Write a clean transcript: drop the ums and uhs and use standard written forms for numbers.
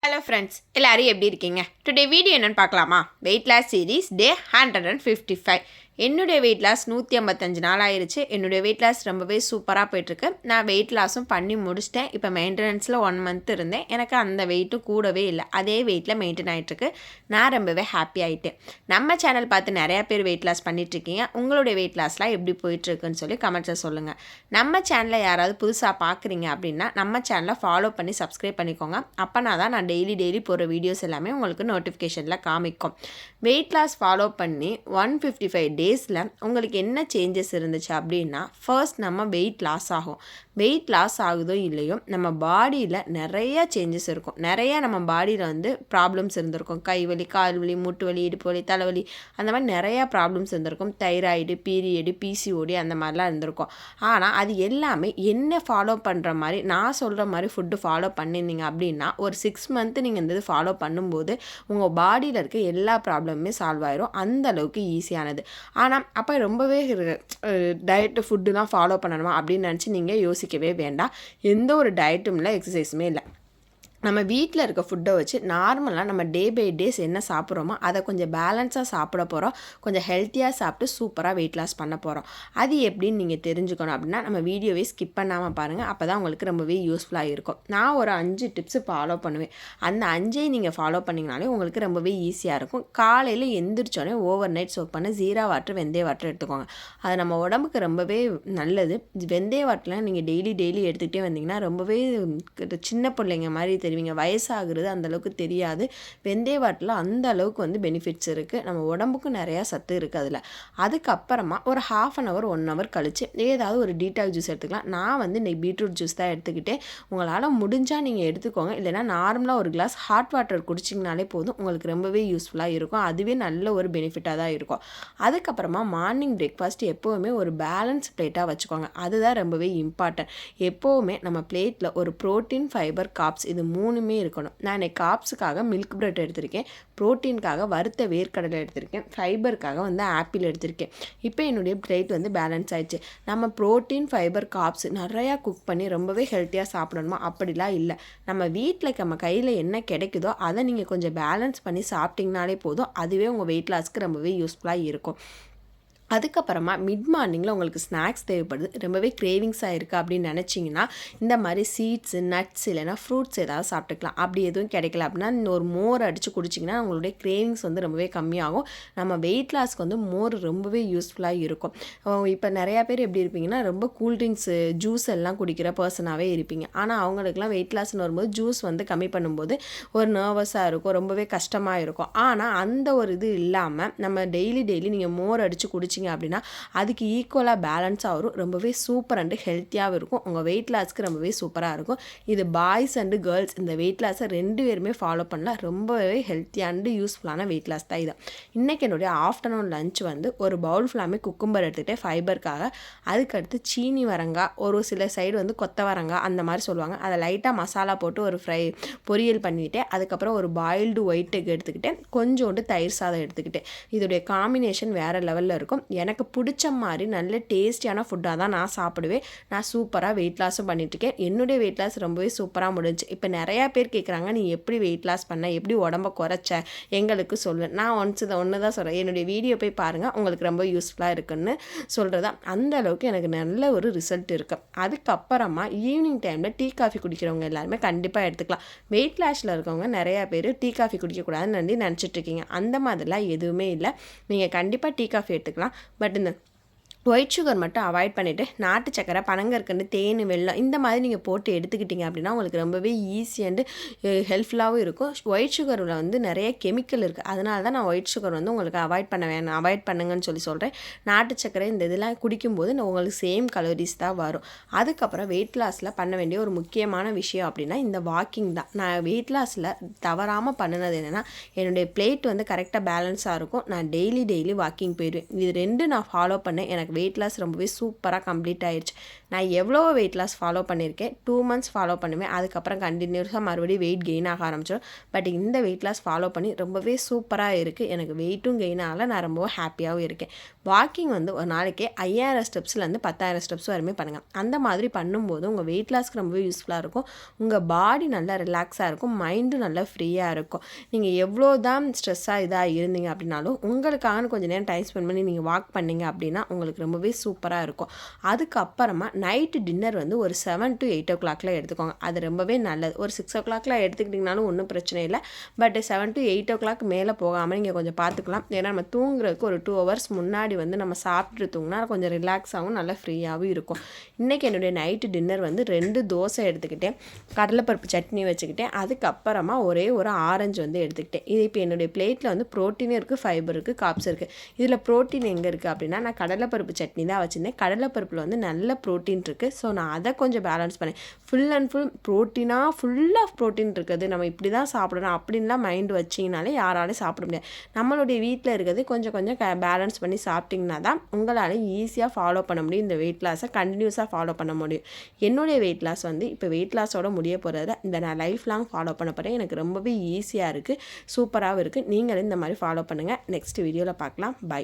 Hello friends, எல்லோரும் எப்படி இருக்கீங்க? டுடே வீடியோ என்னென்னு பார்க்கலாமா? Weight loss series day 155. என்னுடைய வெயிட் லாஸ் 155 நாள் ஆயிடுச்சு. என்னுடைய வெயிட் லாஸ் ரொம்பவே சூப்பராக போயிட்டுருக்கு. நான் வெயிட் லாஸும் பண்ணி முடிச்சிட்டேன். இப்போ மெயின்டெனன்ஸில் 1 மந்த் இருந்தேன். எனக்கு அந்த வெயிட்டும் கூடவே இல்லை, அதே வெயிட்டில் மெயின்டைன் ஆகிட்டுருக்கு. நான் ரொம்பவே ஹாப்பி ஆகிட்டேன். நம்ம சேனல் பார்த்து நிறையா பேர் வெயிட் லாஸ் பண்ணிகிட்ருக்கீங்க. உங்களுடைய வெயிட் லாஸ்லாம் எப்படி போயிட்டுருக்குன்னு சொல்லி கமெண்ட்ஸில் சொல்லுங்கள். நம்ம சேனலை யாராவது புதுசாக பார்க்குறீங்க அப்படின்னா நம்ம சேனலை ஃபாலோ பண்ணி சப்ஸ்கிரைப் பண்ணிக்கோங்க. அப்போனா தான் நான் டெய்லி போகிற வீடியோஸ் எல்லாமே உங்களுக்கு நோட்டிஃபிகேஷனில் காமிக்கும். வெயிட் லாஸ் ஃபாலோ பண்ணி 155 டேஸில் உங்களுக்கு என்ன சேஞ்சஸ் இருந்துச்சு அப்படின்னா, ஃபர்ஸ்ட் நம்ம வெயிட் லாஸ் ஆகும். வெயிட் லாஸ் ஆகுதோ இல்லையோ நம்ம பாடியில் நிறையா சேஞ்சஸ் இருக்கும். நிறையா நம்ம பாடியில் வந்து ப்ராப்ளம்ஸ் இருந்திருக்கும். கை வலி, கால் வலி, மூட்டு வலி, இடுப்பு வலி, தலைவலி, அந்த மாதிரி நிறையா ப்ராப்ளம்ஸ் இருந்திருக்கும். தைராய்டு, பீரியடு, பிசிஓடி அந்த மாதிரிலாம் இருந்திருக்கும். ஆனால் அது எல்லாமே என்ன ஃபாலோ பண்ணுற மாதிரி, நான் சொல்கிற மாதிரி ஃபுட்டு ஃபாலோ பண்ணியிருந்தீங்க அப்படின்னா ஒரு 6 மந்த்து நீங்கள் இந்த இது ஃபாலோ பண்ணும்போது உங்கள் பாடியில் இருக்க எல்லா ப்ராப்ளமுமே சால்வ் ஆயிரும். அந்த அளவுக்கு ஈஸியானது. ஆனால் அப்போ ரொம்பவே டயட்டு ஃபுட்டுலாம் ஃபாலோ பண்ணணுமா அப்படின்னு நினச்சி நீங்கள் யோசிக்கவே வேண்டாம். எந்த ஒரு டயட்டும் இல்லை, எக்ஸசைஸுமே இல்லை. நம்ம வீட்டில் இருக்க ஃபுட்டை வச்சு நார்மலாக நம்ம டே பை டேஸ் என்ன சாப்பிட்றோமோ அதை கொஞ்சம் பேலன்ஸாக சாப்பிட போகிறோம். கொஞ்சம் ஹெல்த்தியாக சாப்பிட்டு சூப்பராக வெயிட் லாஸ் பண்ண போகிறோம். அது எப்படின்னு நீங்கள் தெரிஞ்சுக்கணும் அப்படின்னா நம்ம வீடியோவே ஸ்கிப் பண்ணாமல் பாருங்கள். அப்போ தான் உங்களுக்கு ரொம்பவே யூஸ்ஃபுல்லாக இருக்கும். நான் ஒரு 5 டிப்ஸு ஃபாலோ பண்ணுவேன். அந்த 5ஐயும் நீங்கள் ஃபாலோ பண்ணிங்கனாலே உங்களுக்கு ரொம்பவே ஈஸியாக இருக்கும். காலையில் எந்திரிச்சோடனே ஓவர் நைட் சோக் பண்ண ஜீரா வாட்டர், வெந்தய வாட்டர் எடுத்துக்கோங்க. அது நம்ம உடம்புக்கு ரொம்பவே நல்லது. வெந்தய வாட்டர்லாம் நீங்கள் டெய்லி எடுத்துக்கிட்டே வந்தீங்கன்னா ரொம்பவே சின்ன பிள்ளைங்க மாதிரி தெரிவிங்க. வயசாகிறது அந்தளவுக்கு தெரியாது. வெந்தய வாட்டில் அந்த அளவுக்கு வந்து பெனிஃபிட்ஸ் இருக்குது. நம்ம உடம்புக்கும் நிறையா சத்து இருக்குது அதில். அதுக்கப்புறமா ஒரு 1/2 hour 1 hour கழித்து ஏதாவது ஒரு டீடாக் ஜூஸ் எடுத்துக்கலாம். நான் வந்து இன்றைக்கி பீட்ரூட் ஜூஸ் தான் எடுத்துக்கிட்டேன். உங்களால் முடிஞ்சால் நீங்கள் எடுத்துக்கோங்க. இல்லைனா நார்மலாக ஒரு கிளாஸ் ஹாட் வாட்டர் குடிச்சிங்கனாலே போதும். உங்களுக்கு ரொம்பவே யூஸ்ஃபுல்லாக இருக்கும். அதுவே நல்ல ஒரு பெனிஃபிட்டாக தான் இருக்கும். அதுக்கப்புறமா மார்னிங் பிரேக்ஃபாஸ்ட் எப்போவுமே ஒரு பேலன்ஸ் பிளேட்டாக வச்சுக்கோங்க. அதுதான் ரொம்பவே இம்பார்ட்டன்ட். எப்போவுமே நம்ம பிளேட்டில் ஒரு ப்ரோட்டீன், ஃபைபர், கார்ப்ஸ் இது 3மே இருக்கணும். நான் இன்றைக்கி கார்ப்ஸுக்காக மில்க் பிரெட் எடுத்திருக்கேன், ப்ரோட்டீனுக்காக வறுத்த வேர்க்கடலை எடுத்திருக்கேன், ஃபைபருக்காக வந்து ஆப்பிள் எடுத்திருக்கேன். இப்போ என்னுடைய பிளேட் வந்து பேலன்ஸ் ஆயிடுச்சு. நம்ம ப்ரோட்டீன், ஃபைபர், கார்ப்ஸ் நிறையா குக் பண்ணி ரொம்பவே ஹெல்த்தியாக சாப்பிடணுமா அப்படிலாம் இல்லை. நம்ம வீட்டில் நம்ம கையில் என்ன கிடைக்குதோ அதை நீங்கள் கொஞ்சம் பேலன்ஸ் பண்ணி சாப்பிட்டிங்கனாலே போதும். அதுவே உங்கள் வெயிட் லாஸ்க்கு ரொம்பவே யூஸ்ஃபுல்லாக இருக்கும். அதுக்கப்புறமா மிட் மார்னிங்கில் உங்களுக்கு ஸ்நாக்ஸ் தேவைப்படுது, ரொம்பவே கிரேவிங்ஸாக இருக்குது அப்படின்னு நினச்சிங்கன்னா இந்த மாதிரி சீட்ஸு, நட்ஸ் இல்லைனா ஃப்ரூட்ஸ் ஏதாவது சாப்பிட்டுக்கலாம். அப்படி எதுவும் கிடைக்கல அப்படின்னா ஒரு மோர் அடித்து குடிச்சிங்கன்னா உங்களுடைய கிரேவிங்ஸ் வந்து ரொம்பவே கம்மியாகும். நம்ம வெயிட் லாஸ்க்கு வந்து மோர் ரொம்பவே யூஸ்ஃபுல்லாக இருக்கும். இப்போ நிறையா பேர் எப்படி இருப்பீங்கன்னா ரொம்ப கூல்ட்ரிங்க்ஸு, ஜூஸ் எல்லாம் குடிக்கிற பர்சனாகவே இருப்பீங்க. ஆனால் அவங்களுக்குலாம் வெயிட் லாஸ்ன்னு வரும்போது ஜூஸ் வந்து கம்மி பண்ணும்போது ஒரு நர்வஸாக இருக்கும், ரொம்பவே கஷ்டமாக இருக்கும். ஆனால் அந்த ஒரு இது இல்லாமல் நம்ம டெய்லி நீங்கள் மோர் அடித்து குடிச்சு அப்படின்னா அதுக்கு ஈக்குவலாக பேலன்ஸாக வரும். ரொம்பவே சூப்பர் அண்டு ஹெல்த்தியாகவும் இருக்கும். உங்கள் வெயிட் லாஸ்க்கு ரொம்பவே சூப்பராக இருக்கும். இது பாய்ஸ் அண்டு கேர்ள்ஸ் இந்த வெயிட் லாஸை 2 பேருமே ஃபாலோ பண்ணலாம். ரொம்பவே ஹெல்த்தியாண்டு யூஸ்ஃபுல்லான வெயிட் லாஸ் தான் இது. இன்றைக்கி என்னுடைய ஆஃப்டர்நூன் லஞ்ச் வந்து ஒரு பவுல் ஃபுல்லாமே குக்கும்பர் எடுத்துகிட்டேன் ஃபைபருக்காக. அதுக்கடுத்து சீனி வரங்காய், ஒரு சில சைடு வந்து கொத்தவரங்காய் அந்த மாதிரி சொல்லுவாங்க, அதை லைட்டாக மசாலா போட்டு ஒரு பொரியல் பண்ணிவிட்டேன். அதுக்கப்புறம் ஒரு பாயில்டு ஒயிட் எக் எடுத்துக்கிட்டேன், கொஞ்சோண்டு தயிர் சாதம் எடுத்துக்கிட்டேன். இதோடைய காம்பினேஷன் வேறு லெவலில் இருக்கும். எனக்கு பிடிச்ச மாதிரி நல்ல டேஸ்டியான ஃபுட்டாக தான் நான் சாப்பிடுவேன். நான் சூப்பராக வெயிட் லாஸும் பண்ணிட்டுருக்கேன். என்னுடைய வெயிட் லாஸ் ரொம்பவே சூப்பராக முடிஞ்சு. இப்போ நிறையா பேர் கேட்குறாங்க, நீ எப்படி வெயிட் லாஸ் பண்ண, எப்படி உடம்ப குறைச்ச, எங்களுக்கு சொல்லு. நான் ஒன்று தான் சொல்கிறேன், என்னுடைய வீடியோ போய் பாருங்கள், உங்களுக்கு ரொம்ப யூஸ்ஃபுல்லாக இருக்குன்னு சொல்கிறதா. அந்த அளவுக்கு எனக்கு நல்ல ஒரு ரிசல்ட் இருக்குது. அதுக்கப்புறமா ஈவினிங் டைமில் டீ காஃபி குடிக்கிறவங்க எல்லாருமே கண்டிப்பாக எடுத்துக்கலாம். வெயிட் லாஸில் இருக்கவங்க நிறையா பேர் டீ காஃபி குடிக்கக்கூடாதுன்னு நினச்சிட்ருக்கீங்க. அந்த மாதிரிலாம் எதுவுமே இல்லை. நீங்கள் கண்டிப்பாக டீ காஃபி எடுத்துக்கலாம். பட் இந்த ஒயிட் சுகர் மட்டும் அவாய்ட் பண்ணிவிட்டு நாட்டு சக்கரை, பனங்கற்கண்டு, தேன், வெல்லம் இந்த மாதிரி நீங்கள் போட்டு எடுத்துக்கிட்டிங்க அப்படின்னா உங்களுக்கு ரொம்பவே ஈஸி அண்டு ஹெல்ப்ஃபுல்லாகவும் இருக்கும். ஒயிட் சுகரில் வந்து நிறைய கெமிக்கல் இருக்குது. அதனால தான் நான் ஒயிட் சுகர் வந்து உங்களுக்கு அவாய்ட் பண்ணுங்கன்னு சொல்கிறேன். நாட்டு சக்கரை இந்த இதெல்லாம் குடிக்கும்போது உங்களுக்கு சேம் கலோரிஸ் தான் வரும். அதுக்கப்புறம் வெயிட் லாஸில் பண்ண வேண்டிய ஒரு முக்கியமான விஷயம் அப்படின்னா இந்த வாக்கிங் தான். நான் வெயிட் லாஸில் தவறாமல் பண்ணினது என்னென்னா என்னுடைய பிளேட் வந்து கரெக்டாக பேலன்ஸாக இருக்கும். நான் டெய்லி வாக்கிங் போயிடுவேன். இது 2 நான் ஃபாலோ பண்ணேன். எனக்கு வெயிட் லாஸ் ரொம்பவே சூப்பராக கம்ப்ளீட் ஆயிடுச்சு. நான் எவ்வளோ வெயிட் லாஸ் ஃபாலோ பண்ணியிருக்கேன், 2 months ஃபாலோ பண்ணுவேன், அதுக்கப்புறம் கண்டினியூஸாக மறுபடியும் வெயிட் கெயின் ஆக ஆரம்பிச்சிடும். பட் இந்த வெயிட் லாஸ் ஃபாலோ பண்ணி ரொம்பவே சூப்பராக இருக்குது. எனக்கு வெயிட்டும் கெயின் ஆகலை, நான் ரொம்பவும் ஹாப்பியாகவும் இருக்கேன். வாக்கிங் வந்து ஒரு நாளைக்கு 5000 ஸ்டெப்ஸ்லேருந்து 10,000 ஸ்டெப்ஸ் வரைமே பண்ணுங்கள். அந்த மாதிரி பண்ணும்போது உங்கள் வெயிட் லாஸ்க்கு ரொம்பவே யூஸ்ஃபுல்லாக இருக்கும். உங்கள் பாடி நல்லா ரிலாக்ஸாக இருக்கும், மைண்டும் நல்லா ஃப்ரீயாக இருக்கும். நீங்கள் எவ்வளோ தான் ஸ்ட்ரெஸ்ஸாக இதாக இருந்தீங்க அப்படின்னாலும் உங்களுக்கான கொஞ்சம் நேரம் டைம் ஸ்பெண்ட் பண்ணி நீங்கள் வாக் பண்ணிங்க அப்படின்னா உங்களுக்கு ரொம்பவே சூப்பராக இருக்கும். அதுக்கப்புறமா நைட்டு டின்னர் வந்து ஒரு 7 to 8 o'clock எடுத்துக்கோங்க. அது ரொம்பவே நல்லது. ஒரு 6 o'clock எடுத்துக்கிட்டிங்கனாலும் ஒன்றும் பிரச்சனை இல்லை. பட் 7 to 8 o'clock மேலே போகாமல் நீங்கள் கொஞ்சம் பார்த்துக்கலாம். ஏன்னா நம்ம தூங்குறதுக்கு ஒரு 2 hours முன்னாடி வந்து நம்ம சாப்பிட்டு தூங்கினா கொஞ்சம் ரிலாக்ஸாகவும் நல்லா ஃப்ரீயாகவும் இருக்கும். இன்றைக்கி என்னுடைய நைட்டு டின்னர் வந்து 2 தோசை எடுத்துக்கிட்டேன், கடலைப்பருப்பு சட்னி வச்சுக்கிட்டேன், அதுக்கப்புறமா ஒரே ஒரு ஆரஞ்சு வந்து எடுத்துக்கிட்டேன். இது இப்போ என்னுடைய பிளேட்டில் வந்து ப்ரோட்டீனும் இருக்குது, ஃபைபர் இருக்குது, காப்ஸ் இருக்குது. இதில் ப்ரோட்டீன் எங்கே இருக்குது அப்படின்னா நான் கடலைப்பருப்பு சட்னி தான் வச்சுருந்தேன். கடலைப்பருப்பில் வந்து நல்ல ப்ரோட்டீன் இருக்குது. ஸோ நான் அதை கொஞ்சம் பேலன்ஸ் பண்ணேன். ஃபுல் அண்ட் ஃபுல் ப்ரோட்டீனாக ஃபுல் ஆஃப் ப்ரோட்டீன் இருக்குது, நம்ம இப்படி தான் சாப்பிடணும் அப்படின்லாம் மைண்டு வச்சிங்கனாலே யாராலையும் சாப்பிட முடியாது. நம்மளுடைய வீட்டில் இருக்கிறது கொஞ்சம் கொஞ்சம் பேலன்ஸ் பண்ணி சாப்பிட்டிங்கன்னா தான் உங்களால் ஈஸியாக ஃபாலோ பண்ண முடியும். இந்த வெயிட் லாஸை கண்டினியூஸாக ஃபாலோ பண்ண முடியும். என்னுடைய வெயிட் லாஸ் வந்து இப்போ வெயிட் லாஸோட முடிய போகிறத இந்த நான் லைஃப் லாங் ஃபாலோ பண்ண போகிறேன். எனக்கு ரொம்பவே ஈஸியாக இருக்குது, சூப்பராகவும் இருக்குது. நீங்களும் இந்த மாதிரி ஃபாலோ பண்ணுங்கள். நெக்ஸ்ட் வீடியோவில் பார்க்கலாம். பை.